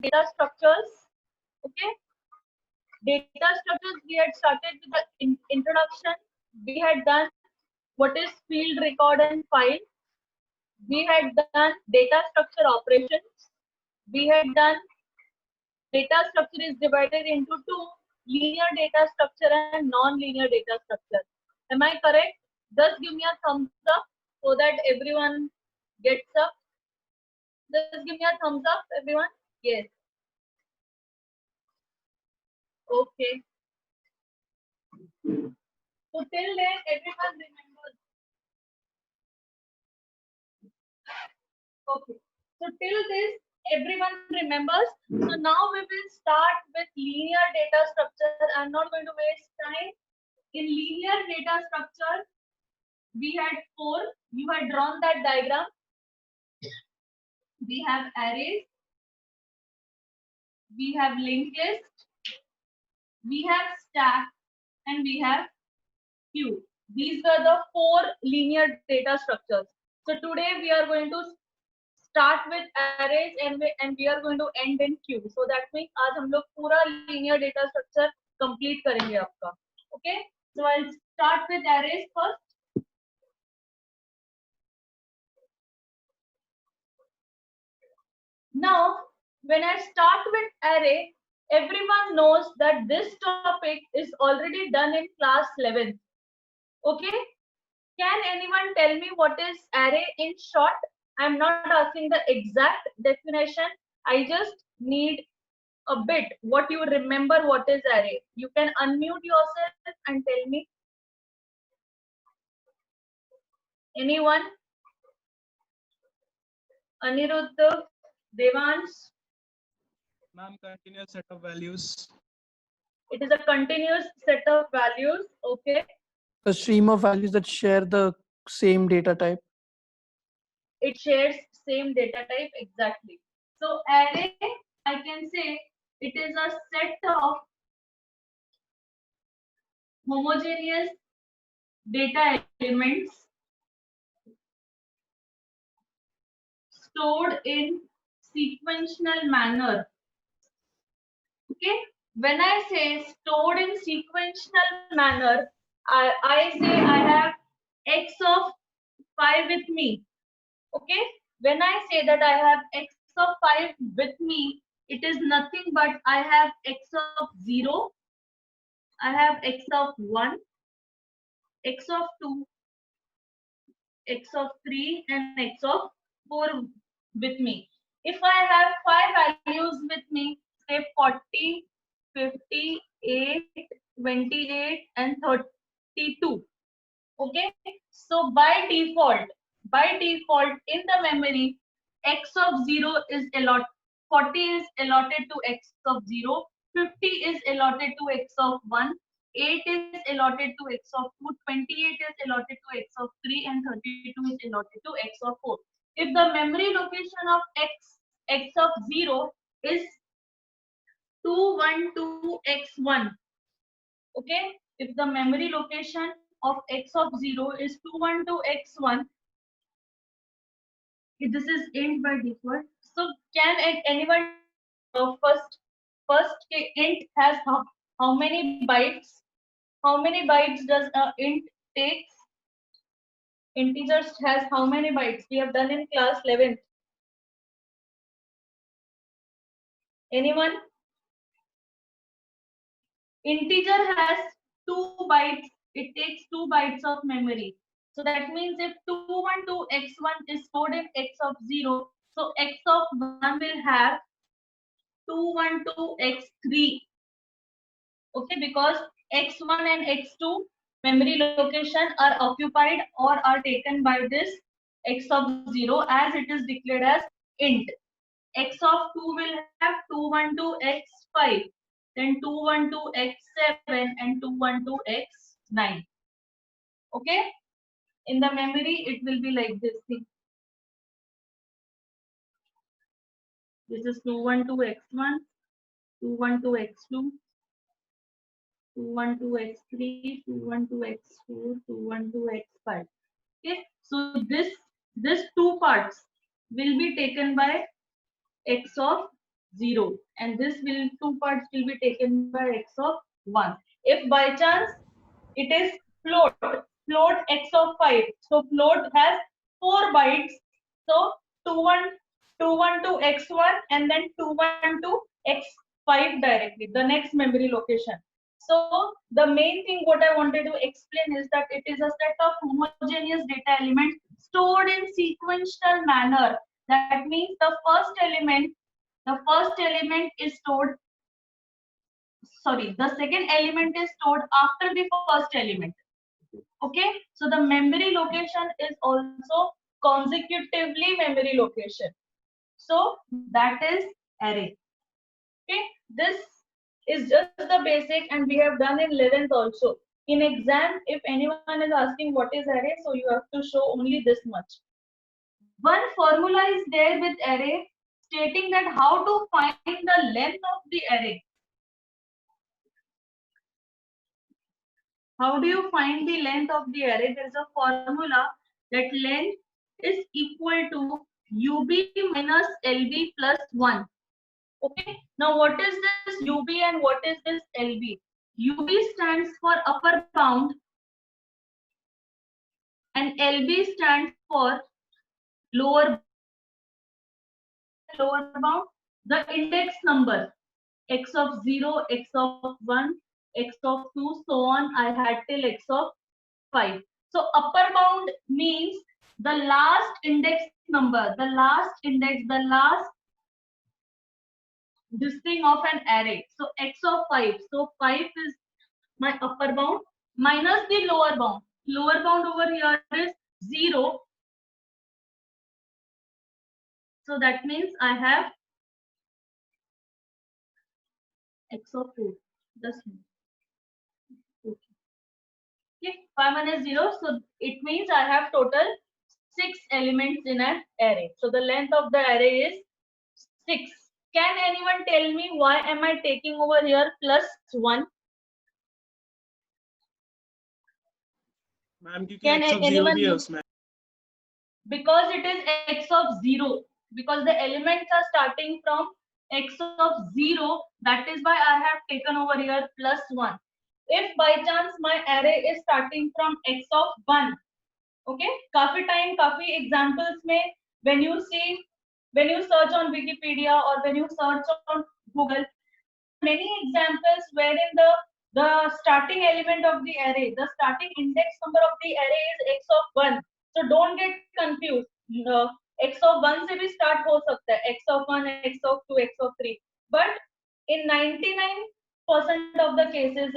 data structures. Okay, data structures, we had started with the introduction. We had done what is field record and file. We had done data structure operations. We had done data structure is divided into two, linear data structure and non-linear data structure. Am I correct? Just give me a thumbs up so that everyone gets up. Just give me a thumbs up, everyone. Yes. Okay. So till then, everyone remembers. Okay. So till this, everyone remembers. So now we will start with linear data structure. I'm not going to waste time. In linear data structure, we had four. You had drawn that diagram. We have arrays, we have linked list, we have stack, and we have queue. These were the four linear data structures. So today we are going to start with arrays and we are going to end in queue. So that means आज हम लोग पूरा linear data structure complete करेंगे आपका. Okay? So I'll start with arrays first. Now, when I start with array, everyone knows that this topic is already done in class 11th. Okay? Can anyone tell me what is array in short? I'm not asking the exact definition. I just need a bit what you remember what is array. You can unmute yourself and tell me. Anyone? Aniruddha, Devansh? Ma'am, continuous set of values. It is a continuous set of values. Okay. A stream of values that share the same data type. It shares same data type exactly. So array, I can say it is a set of homogeneous data elements stored in sequential manner. Okay, when I say stored in sequential manner, I say I have x of 5 with me. Okay, when I say that I have x of 5 with me, it is nothing but I have x of 0, I have x of 1, x of 2, x of 3, and x of 4 with me. If I have 5 values with me, say 40, 50, 8, 28, and 32. Okay, so by default in the memory, x of 0 is allotted, 40 is allotted to x of 0, 50 is allotted to x of 1, 8 is allotted to x of 2, 28 is allotted to x of 3, and 32 is allotted to x of 4. If the memory location of x of 0 is 212x1, okay, if the memory location of x of 0 is 212x1, this is int by default. So can anyone first int has how many bytes? How many bytes does int takes? Integers has how many bytes? We have done in class 11th. Anyone? Integer has 2 bytes. It takes 2 bytes of memory. So that means if 212x1 is stored in x of 0, so x of 1 will have 212x3. Okay, because x1 and x2 memory location are occupied or are taken by this x of 0 as it is declared as int. X of 2 will have 212x5, then 212x7 and 212x9. Okay, in the memory it will be like this thing. This is 212x1, 212x2, 212x3, 212x4, 212x5. Okay, so these two parts will be taken by x of 0, and this will two parts will be taken by x of 1. If by chance it is float x of 5, so float has 4 bytes, so 21 to x1 and then 21 to x5 directly, the next memory location. So the main thing what I wanted to explain is that it is a set of homogeneous data elements stored in sequential manner. That means the first element is stored, sorry, the second element is stored after the first element. Okay, so the memory location is also consecutively memory location. So that is array. Okay, this is just the basic, and we have done in 11th also. In exam, if anyone is asking what is array, so you have to show only this much. One formula is there with array stating that how to find the length of the array. How do you find the length of the array? There is a formula that length is equal to UB minus LB plus 1. Okay. Now what is this UB and what is this LB? UB stands for upper bound and LB stands for lower bound. The index number x of 0, x of 1, x of 2, so on I had till x of 5. So upper bound means the last index number, the last this thing of an array. So x of 5. So 5 is my upper bound minus the lower bound. Lower bound over here is 0. So that means I have x of 4. Just okay. 5 minus 0. So it means I have total 6 elements in an array. So the length of the array is 6. Can anyone tell me why am I taking over here plus 1? Ma'am, Can x of 0 anyone भी है उसमें. Because it is x of 0. Because the elements are starting from x of 0. That is why I have taken over here plus 1. If by chance my array is starting from x of 1. Okay. काफी time, काफी examples में when you search on Wikipedia or when you search on Google, many examples wherein the starting element of the array, the starting index number of the array is x of 1. So don't get confused. X of 1 से भी start हो सकता है. X of 1, x of 2, x of 3. But in 99% of the cases,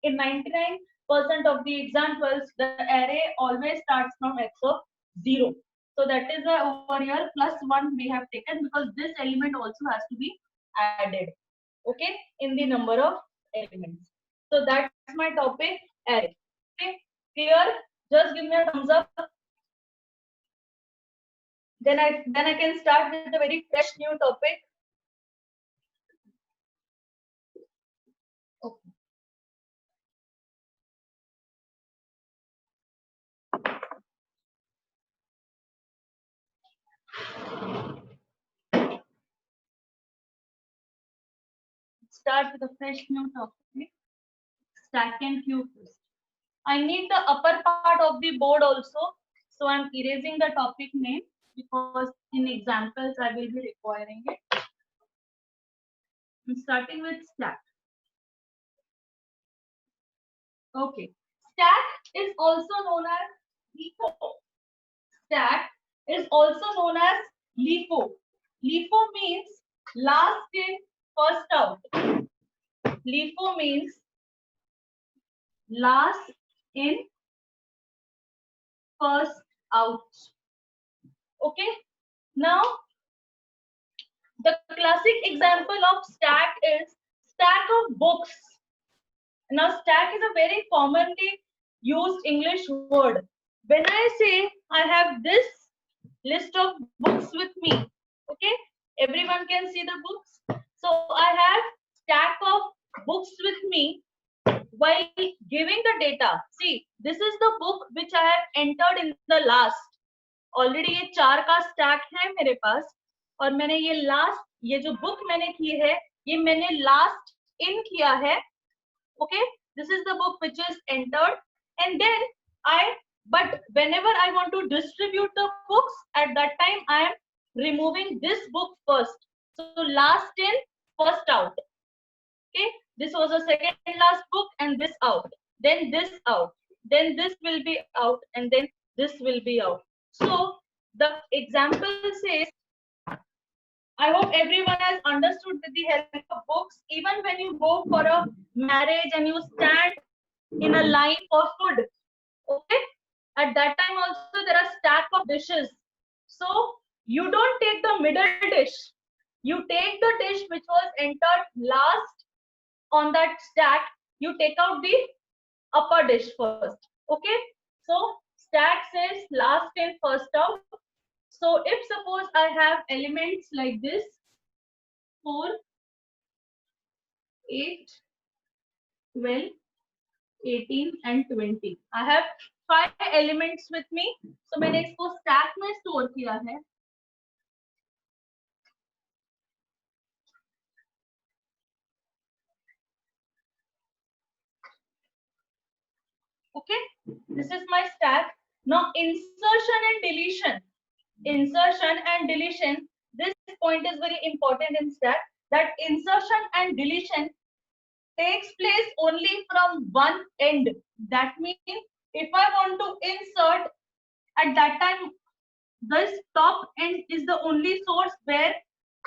in 99% of the examples, the array always starts from x of 0. So that is why over here plus 1 we have taken, because this element also has to be added. Okay, in the number of elements. So that's my topic, array. Okay, clear? Just give me a thumbs up. Then I can start with a very fresh new topic. Okay. Start with a fresh new topic. Stack and queue first. I need the upper part of the board also. So I'm erasing the topic name because in examples I will be requiring it. I'm starting with stack. Okay. Stack is also known as LIFO. Stack is also known as LIFO. LIFO means last in, first out. LIFO means last in, first out. Okay. Now, the classic example of stack is stack of books. Now, stack is a very commonly used English word. When I say I have this list of books with me, okay, everyone can see the books. So I have stack of books with me. While giving the data, see, this is the book which I have entered in the last. Already ये 4 का stack है मेरे पास, और मैंने ये last ये जो book मैंने की है, ये मैंने last in किया है. Okay, this is the book which is entered, and then but whenever I want to distribute the books, at that time I am removing this book first. So last in, first out. Okay, this was the second last book, and this out, then this out, then this will be out, and then this will be out. So the example says, I hope everyone has understood with the help of books. Even when you go for a marriage and you stand in a line for food, okay, at that time also there are stack of dishes. So you don't take the middle dish. You take the dish which was entered last on that stack. You take out the upper dish first. Okay. So stack says last in, first out. So if suppose I have elements like this, 4, 8, 12, 18 and 20. I have 5 elements with me. So मैंने इसको stack में store किया है. Okay, this is my stack. Now insertion and deletion. Insertion and deletion. This point is very important in stack. That insertion and deletion takes place only from one end. That means if I want to insert, at that time this top end is the only source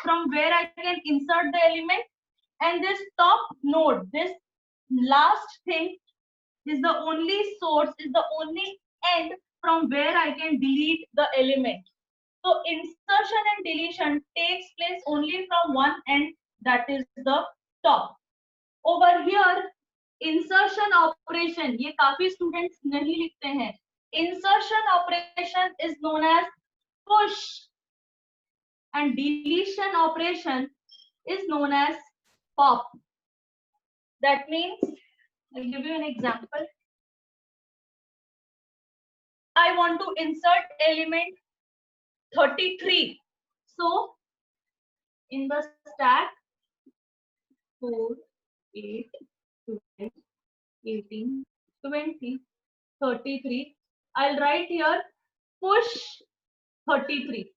from where I can insert the element, and this top node, this last thing, is the only source, is the only end from where I can delete the element. So insertion and deletion takes place only from one end, that is the top. Over here, insertion operation, ये काफी students नहीं लिखते हैं. Insertion operation is known as push, and deletion operation is known as pop. That means, I'll give you an example. I want to insert element 33. So in the stack 4, 8, 12, 18, 20, 33, I'll write here push 33.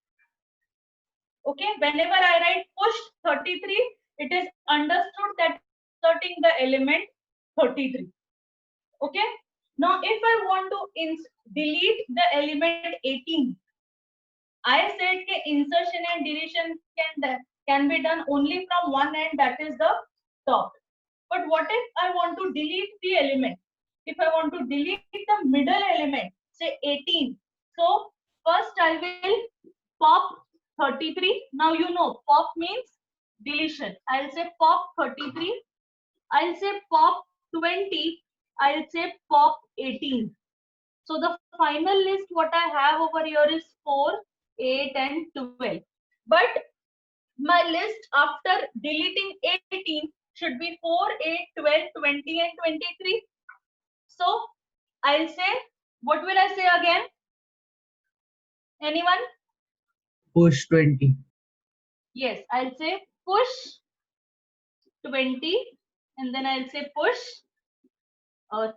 Okay, whenever I write push 33, it is understood that inserting the element 33. Okay, now if I want to delete the element 18, I said that insertion and deletion can be done only from one end, that is the top. But what if I want to delete the element? If I want to delete the middle element, say 18, so first I will pop 33. Now you know pop means deletion. I'll say pop 33. I'll say pop 20. I'll say pop 18. So the final list what I have over here is 4, 8 and 12. But my list after deleting 18 should be 4, 8, 12, 20 and 23. So I'll say, what will I say again? Anyone? Push 20. Yes, I'll say push 20 and then I'll say push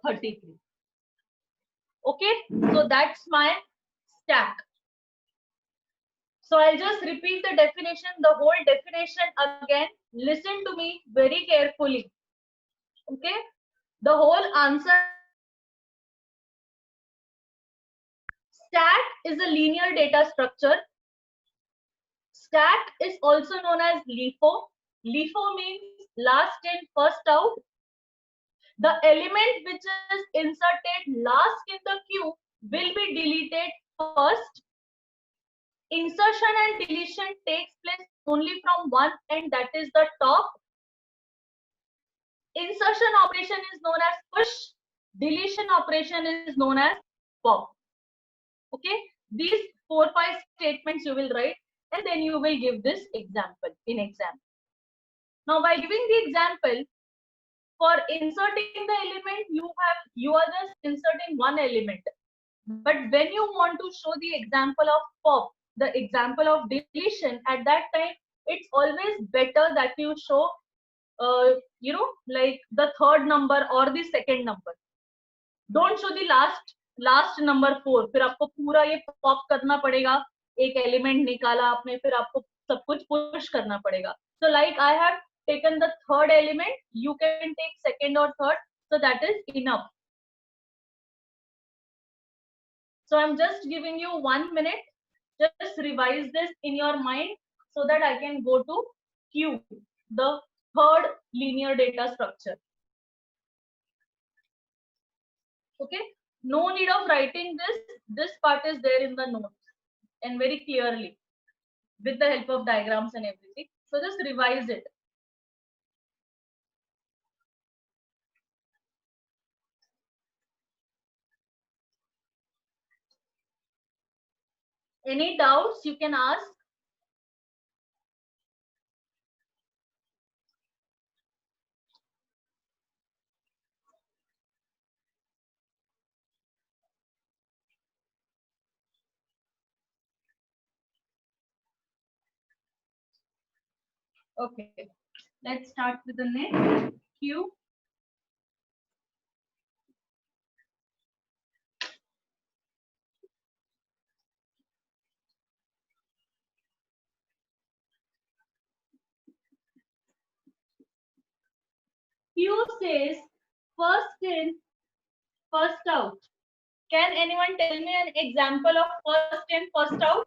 33. Okay, so that's my stack. So I'll just repeat the definition, the whole definition again. Listen to me very carefully. Okay, the whole answer. Stack is a linear data structure. Stack is also known as LIFO. LIFO means last in, first out. The element which is inserted last in the queue will be deleted first. Insertion and deletion takes place only from one end, that is the top. Insertion operation is known as push. Deletion operation is known as pop. Okay, these 4-5 statements you will write and then you will give this example in exam. Now by giving the example, for inserting the element, you are just inserting one element. But when you want to show the example of pop, the example of deletion, at that time it's always better that you show like the third number or the second number. Don't show the last number 4. फिर आपको पूरा ये pop करना पड़ेगा, एक element निकाला आपने, फिर आपको सब कुछ पुश करना पड़ेगा. So like I have taken the third element, you can take second or third, so that is enough. So I'm just giving you 1 minute. Just revise this in your mind so that I can go to Q, the third linear data structure. Okay, no need of writing this. This part is there in the notes and very clearly with the help of diagrams and everything. So just revise it. Any doubts you can ask? Okay, let's start with the next Q. Q says first in, first out. Can anyone tell me an example of first in, first out?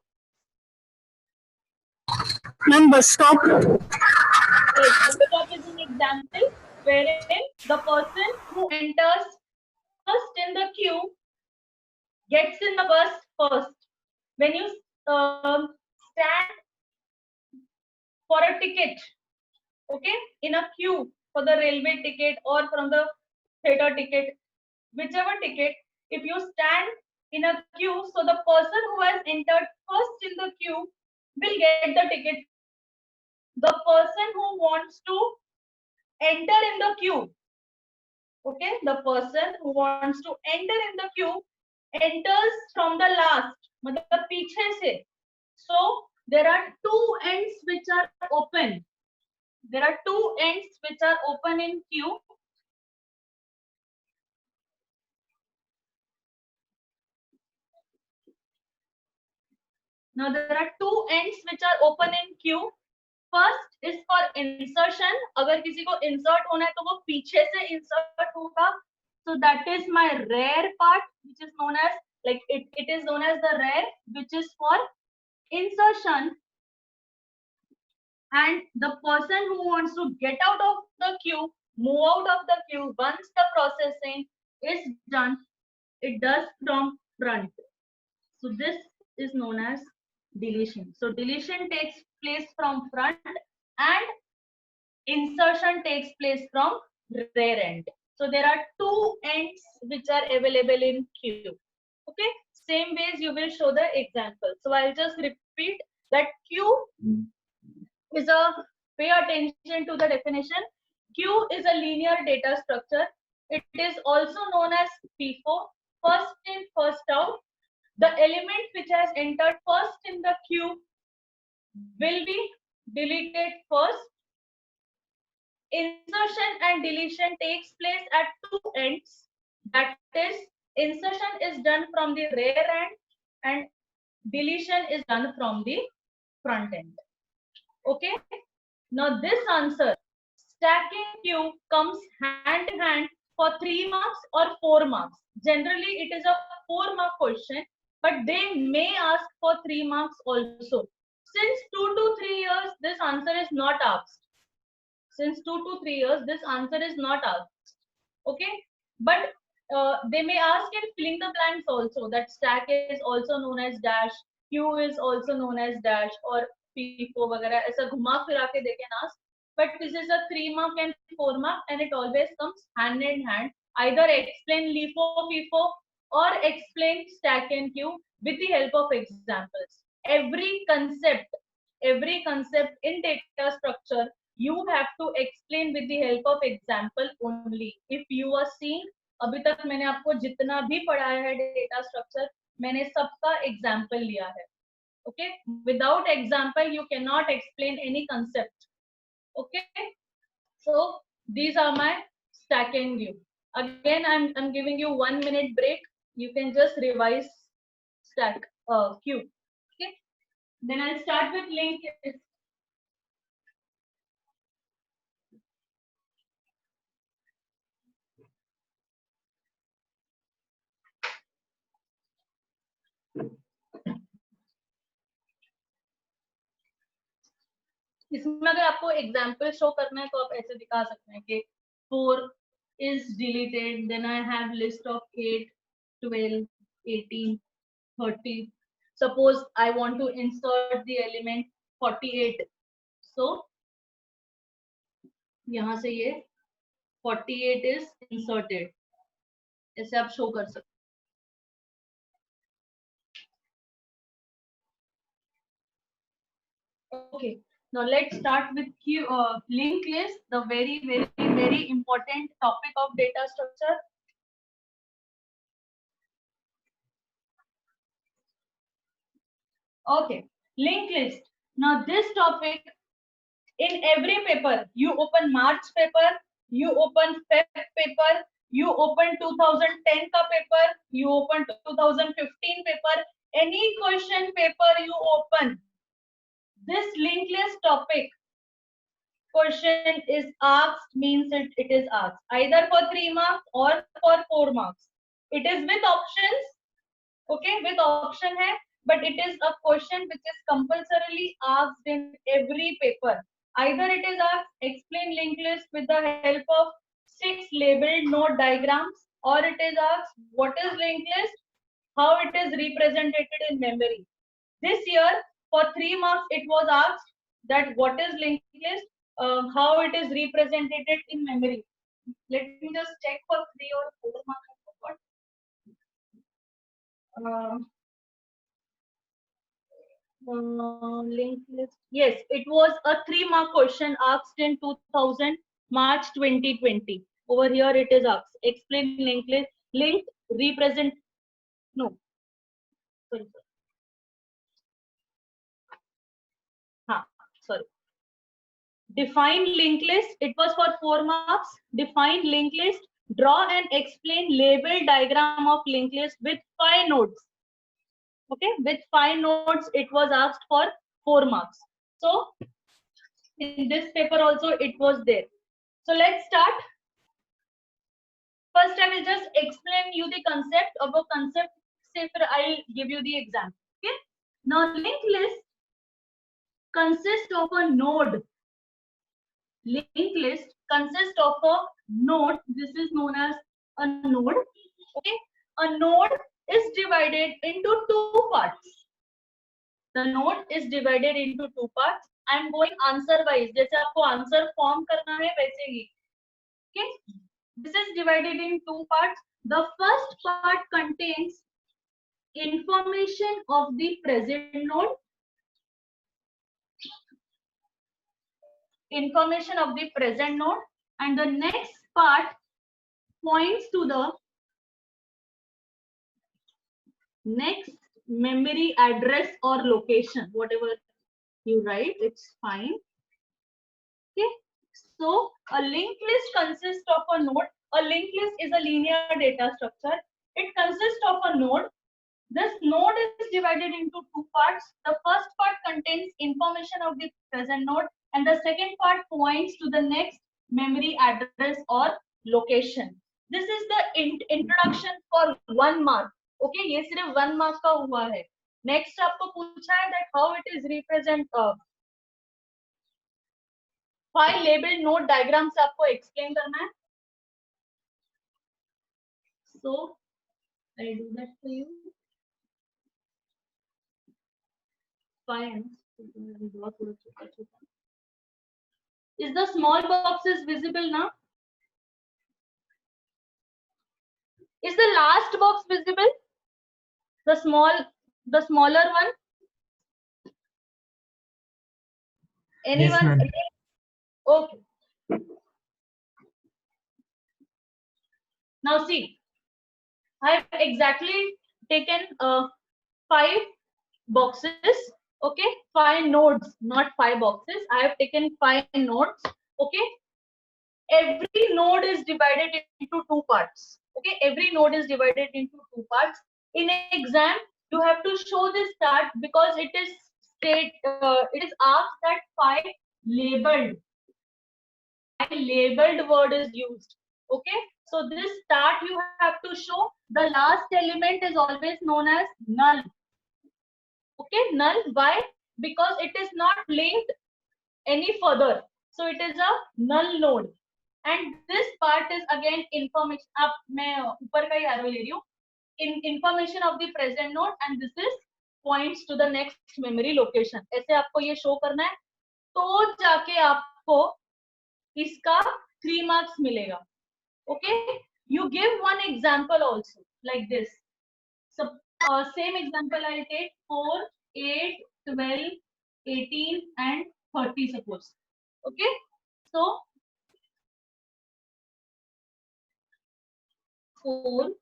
Ma'am, bus stop. Yes, bus stop is an example wherein the person who enters first in the queue gets in the bus first. When you stand for a ticket, okay, in a queue for the railway ticket or from the theater ticket, whichever ticket, if you stand in a queue, so the person who has entered first in the queue will get the ticket. The person who wants to enter in the queue, okay, the person who wants to enter in the queue enters from the last, मतलब पीछे से. So there are two ends which are open. There are two ends which are open in queue. Now there are two ends which are open in queue. First is for insertion. अगर किसी को insert होना है तो वो पीछे से insert होगा. So that is my rear part, which is known as it is known as the rear, which is for insertion. And the person who wants to get out of the queue, move out of the queue once the processing is done, it does from front. So this is known as deletion. So deletion takes place from front and insertion takes place from rear end. So there are two ends which are available in queue. Okay, same ways you will show the example. So I'll just repeat that queue is pay attention to the definition. Q is a linear data structure. It is also known as FIFO, first in, first out. The element which has entered first in the queue will be deleted first. Insertion and deletion takes place at two ends. That is, insertion is done from the rear end and deletion is done from the front end. Okay. Now this answer, stacking queue, comes hand in hand for 3 marks or 4 marks. Generally, it is a 4-mark question, but they may ask for 3 marks also. Since 2 to 3 years, this answer is not asked. Since 2 to 3 years, this answer is not asked. Okay, but they may ask in filling the blanks also. That stack is also known as dash, queue is also known as dash, or FIFO वगैरह ऐसा घुमा फिरा के they can ask. But this is a 3-mark and 4-mark, and it always comes hand in hand. Either explain LIFO, FIFO, or explain stack and queue with the help of examples. Every concept in data structure, you have to explain with the help of example only. If you are seeing, अभी तक मैंने आपको जितना भी पढ़ाया है data structure, मैंने सबका एग्जाम्पल लिया है. Okay, without example you cannot explain any concept. Okay, so these are my stack and view. Again, I'm giving you 1 minute break. You can just revise stack queue. Okay, then I'll start with linked list. इसमें अगर आपको example show करना है तो आप ऐसे दिखा सकते हैं कि 4 is deleted, then I have list of 8, 12, 18, 30. Suppose I want to insert the element 48, so यहाँ से ये 48 is inserted, ऐसे आप शो कर सकते. Okay, now let's start with linked list, the very important topic of data structure. Okay, linked list. Now this topic, in every paper, you open March paper, you open Feb paper, you open 2010 ka paper, you open 2015 paper, any question paper you open, this linked list topic question is asked, means it is asked either for 3 marks or for 4 marks. It is with options. Okay, with option hai, but it is a question which is compulsorily asked in every paper. Either it is asked explain linked list with the help of 6 labeled node diagrams, or it is asked what is linked list, how it is represented in memory. This year for 3 marks it was asked that what is linked list, how it is represented in memory. Let me just check for 3 or 4 marks. I forgot. Linked list. Yes, it was a 3 mark question asked in 2000 March 2020. Over here it is asked explain linked list. Linked represent. No. Sorry. Sorry. Define linked list. It was for 4 marks. Define linked list. Draw and explain label diagram of linked list with 5 nodes. Okay, with 5 nodes it was asked for 4 marks. So in this paper also it was there. So let's start. First I will just explain you the concept of a concept. Say I'll give you the example. Okay, now linked list consists of a node. Linked list consists of a node. This is known as a node. Okay, a node is divided into 2 parts. The node is divided into 2 parts. I am going answer wise. जैसे आपको answer form करना है वैसे ही. Okay, this is divided in 2 parts. The first part contains information of the present node. Information of the present node, and the next part points to the next memory address or location, whatever you write, it's fine. Okay, so a linked list consists of a node. A linked list is a linear data structure. It consists of a node. This node is divided into 2 parts. The first part contains information of the present node, and the second part points to the next memory address or location. This is the introduction for 1 mark. Okay, ये सिर्फ 1 mark का हुआ है. Next आपको पूछा है that how it is represent 5 labeled node diagrams से आपको explain करना है. So I do that for you. Fine. Is the small boxes visible now? Is the last box visible? The smaller one? Anyone? Yes, okay. Now see, I have exactly taken 5 boxes. Okay, 5 nodes, not 5 boxes. I have taken 5 nodes. Okay, every node is divided into 2 parts. Okay, every node is divided into 2 parts. In exam, you have to show this chart because it is it is asked that 5 labeled. Labeled word is used. Okay, so this start you have to show. The last element is always known as null. Okay, null. Why? Because it is not linked any further, so it is a null node. And this part is again information. अब मैं ऊपर का ही arrow ले रही हूँ. In information of the present node, and this is points to the next memory location. ऐसे आपको ये show करना है, तो जाके आपको इसका 3 marks मिलेगा. Okay, you give one example also like this. So same example I'll take 4, 8, 12, 18 and 30 suppose. Okay, so 4,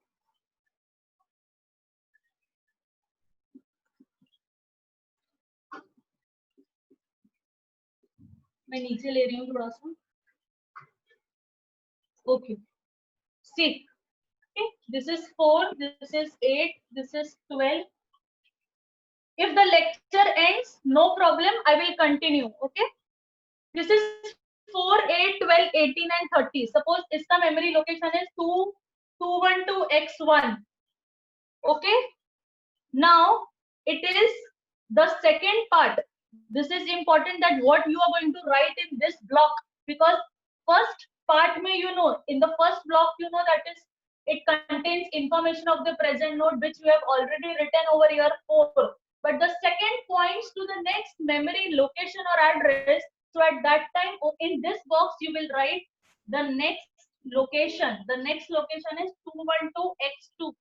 मैं नीचे ले रही हूँ थोड़ा सा. Okay, 6. Okay, this is 4, this is 8, this is 12. If the lecture ends, no problem, I will continue. Okay, this is 4, 8, 12, 18 and 30. Suppose इसका memory location is 212x1. Okay, now it is the second part. This is important that what you are going to write in this block, because first part may in the first block that is it contains information of the present node which you have already written over here 4, but the second points to the next memory location or address. So at that time in this box you will write the next location. The next location is 212x2.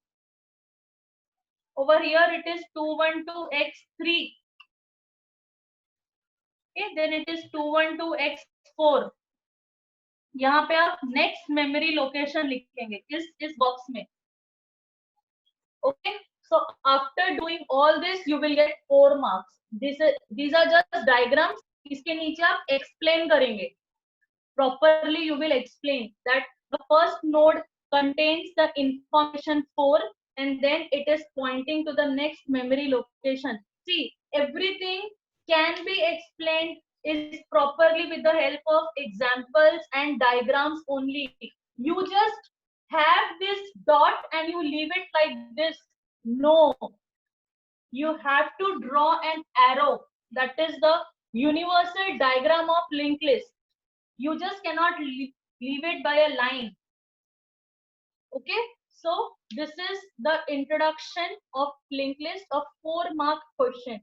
Over here it is 212x3. Okay, then it is 212x4. यहाँ पे आप next memory location लिखेंगे इस box में. Okay, so after doing all this you will get 4 marks. These are just diagrams. इसके नीचे आप explain करेंगे. Properly you will explain that the first node contains the information 4 and then it is pointing to the next memory location. See, everything can be explained is properly with the help of examples and diagrams only. You just have this dot and you leave it like this. No, you have to draw an arrow. That is the universal diagram of linked list. You just cannot leave it by a line. Okay, so this is the introduction of linked list of 4-mark question.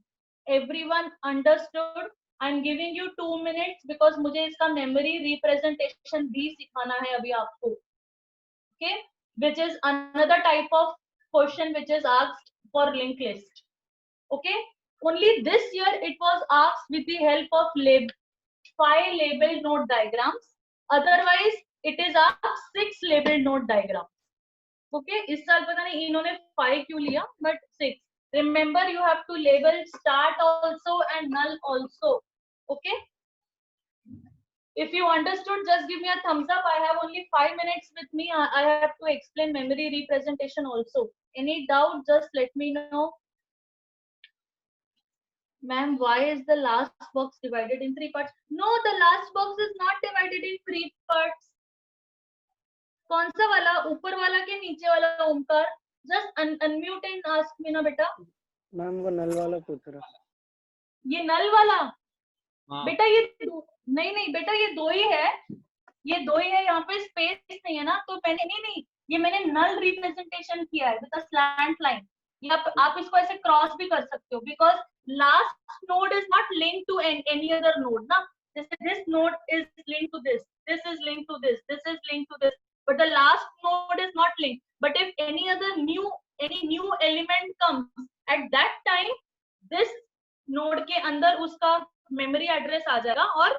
Everyone understood? I'm giving you 2 minutes because मुझे इसका memory representation भी सिखाना है अभी आपको. Okay, which is another type of question which is asked for linked list. Okay, only this year it was asked with the help of 5 labeled node diagrams. Otherwise, it is asked 6 labeled node diagrams. Okay, इस साल पता नहीं इन्होंने 5 क्यों लिया, but 6. Remember, you have to label start also and null also. Okay. If you understood, just give me a thumbs up. I have only 5 minutes with me. I have to explain memory representation also. Any doubt, just let me know. Ma'am, why is the last box divided in 3 parts? No, the last box is not divided in 3 parts. कौन सा वाला? ऊपर वाला के नीचे वाला? Omkar, just unmute and ask me ना बेटा. मैम वो नल वाला पूछ रहा. ये नल वाला? बेटा ये नहीं बेटा ये 2 ही है. ये 2 ही है, यहाँ पे स्पेस नहीं है ना, तो मैंने नहीं ये मैंने नल रिप्रेजेंटेशन किया है विद अ स्लैंट लाइन. या आप इसको ऐसे क्रॉस भी कर सकते हो because last node is not linked to any other node ना. जैसे this node is linked to this is linked to this is linked to this, but the last node is not linked. But if any new element comes at that time, this node के अंदर उसका memory address आ जाएगा और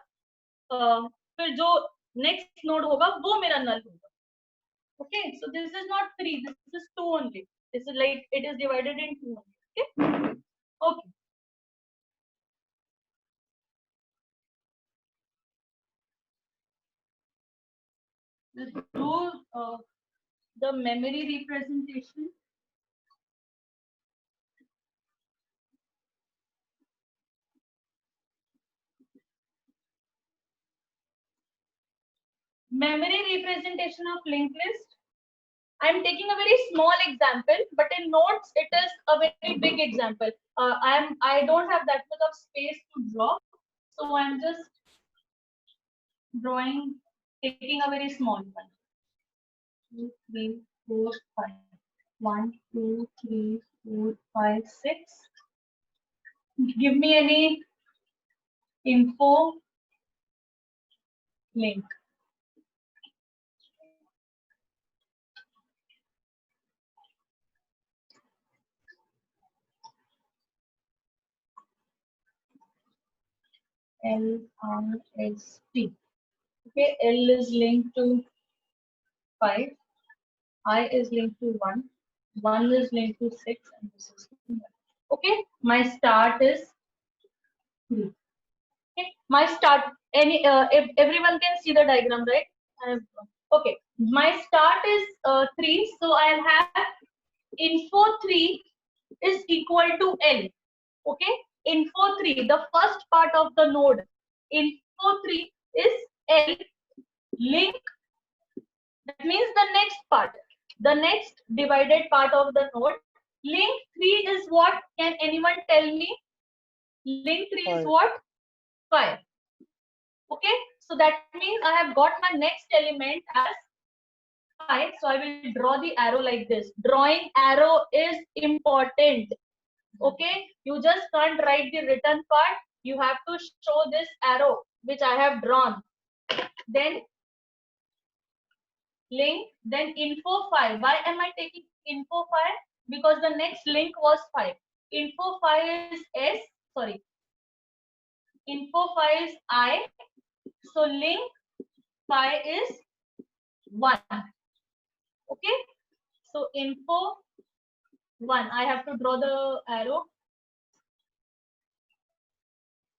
फिर जो next node होगा वो मेरा null होगा. Okay, so this is not 3, this is 2 only. This is like it is divided in 2 only. Okay, Okay. Let's do the memory representation. Memory representation of linked list. I'm taking a very small example, but in notes it is a very big example. I don't have that much of space to draw, so I'm just drawing, taking a very small one. 2, 3, 4, 5. 1, 2, 3, 4, 5, 6. Give me any info link. LRST. Okay, L is linked to 5, I is linked to 1 is linked to 6, and this is 1. Okay, my start is 3. Okay, my start, if everyone can see the diagram, right? Okay, my start is 3, so I'll have info 3 is equal to L. Okay, info 3, the first part of the node, info 3 is L, link, that means the next part, the next divided part of the node. Link 3 is what? Can anyone tell me? Link 3 is 5. what? 5. Okay, so that means I have got my next element as 5. So I will draw the arrow like this. Drawing arrow is important. Okay, you just can't write the written part. You have to show this arrow which I have drawn. Then link, then info 5. Why am I taking info 5? Because the next link was 5. Info 5 is S, sorry. Info 5 is I. So link 5 is 1. Okay. So info 1. I have to draw the arrow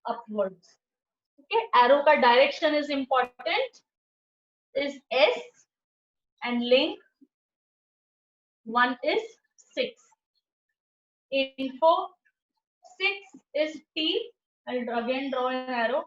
upwards. Okay. Arrow ka direction is important. Is S, and link 1 is 6. Info 6 is T. I'll again draw an arrow.